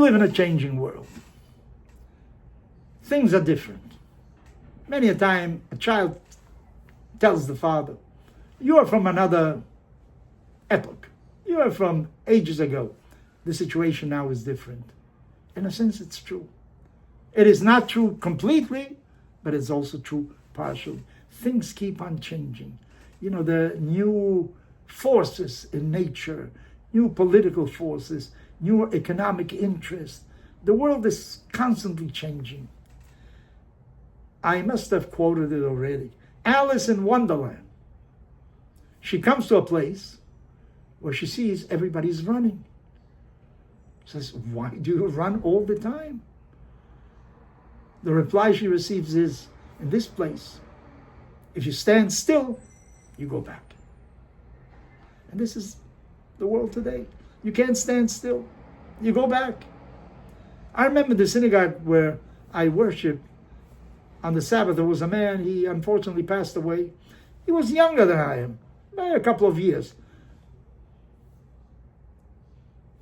live in a changing world. Things are different. Many a time, a child tells the father, "You are from another epoch. You are from ages ago. The situation now is different." In a sense, it's true. It is not true completely, but it's also true partially. Things keep on changing. You know, the new forces in nature, new political forces, new economic interests. The world is constantly changing. I must have quoted it already. Alice in Wonderland. She comes to a place where she sees everybody's running. Says, "Why do you run all the time?" The reply she receives is, "In this place, if you stand still, you go back." And this is the world today. You can't stand still. You go back. I remember the synagogue where I worshiped. On the Sabbath, there was a man, he unfortunately passed away. He was younger than I am, by a couple of years.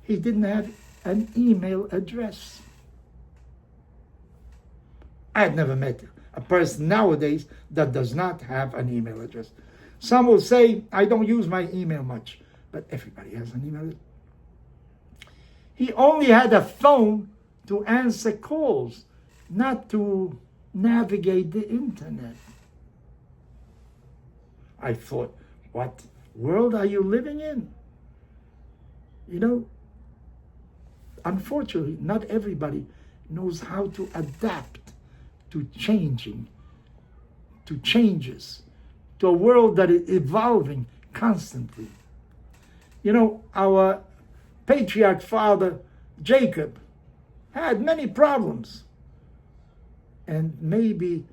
He didn't have an email address. I had never met a person nowadays that does not have an email address. Some will say, "I don't use my email much," but everybody has an email address. He only had a phone to answer calls, not to navigate the internet. I thought, what world are you living in? You know, unfortunately, not everybody knows how to adapt to changing, to changes, to a world that is evolving constantly. You know, our patriarch father, Jacob, had many problems. And maybe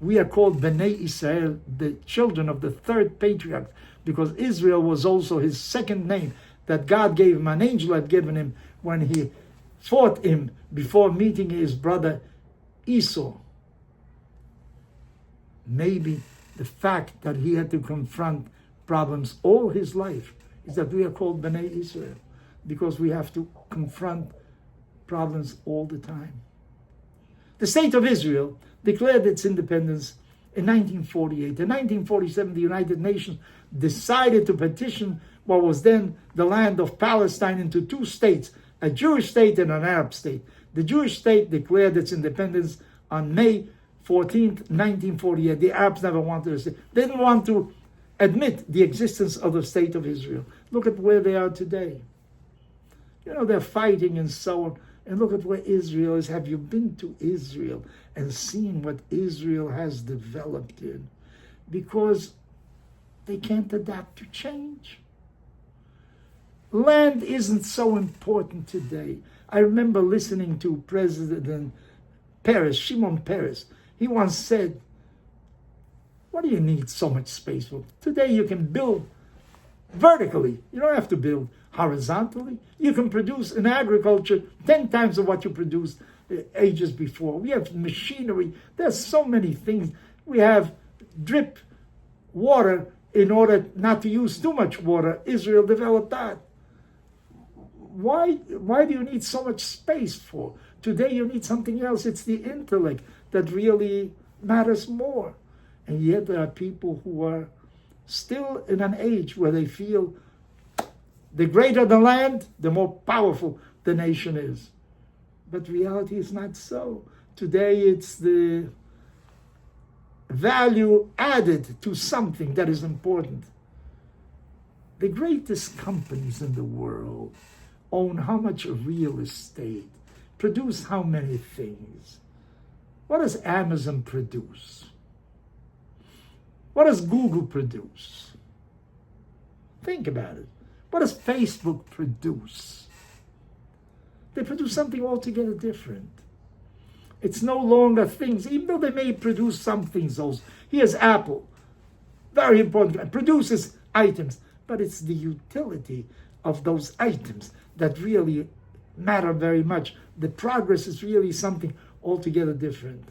we are called Bnei Israel, the children of the third patriarch, because Israel was also his second name that God gave him. An angel had given him when he fought him before meeting his brother Esau. Maybe the fact that he had to confront problems all his life is that we are called Bnei Israel, because we have to confront problems all the time. The state of Israel declared its independence in 1948. In 1947, the United Nations decided to partition what was then the land of Palestine into two states, a Jewish state and an Arab state. The Jewish state declared its independence on May 14th, 1948. The Arabs never wanted to say. They didn't want to admit the existence of the state of Israel. Look at where they are today. You know, they're fighting and so on. And look at where Israel is. Have you been to Israel and seen what Israel has developed in? Because they can't adapt to change. Land isn't so important today. I remember listening to President Peres, Shimon Peres. He once said, "What do you need so much space for? Today you can build vertically. You don't have to build horizontally. You can produce in agriculture 10 times of what you produced ages before. We have machinery. There's so many things. We have drip water in order not to use too much water. Israel developed that. Why do you need so much space for? Today you need something else. It's the intellect that really matters more. And yet there are people who are still in an age where they feel the greater the land, the more powerful the nation is. But reality is not so. Today it's the value added to something that is important. The greatest companies in the world own how much real estate, produce how many things. What does Amazon produce? What does Google produce? Think about it. What does Facebook produce? They produce something altogether different. It's no longer things, even though they may produce some things also. Here's Apple, very important, produces items, but it's the utility of those items that really matter very much. The progress is really something altogether different.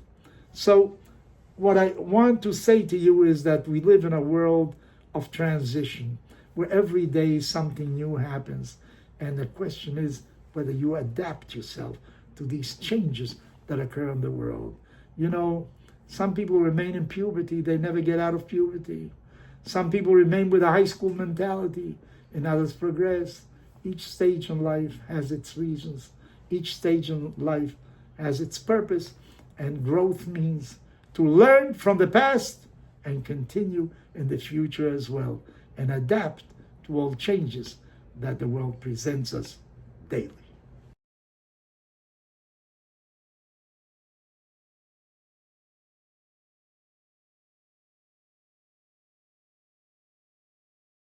So what I want to say to you is that we live in a world of transition, where every day something new happens. And the question is, whether you adapt yourself to these changes that occur in the world. You know, some people remain in puberty, they never get out of puberty. Some people remain with a high school mentality, and others progress. Each stage in life has its reasons. Each stage in life has its purpose, and growth means to learn from the past and continue in the future as well, and adapt to all changes that the world presents us daily.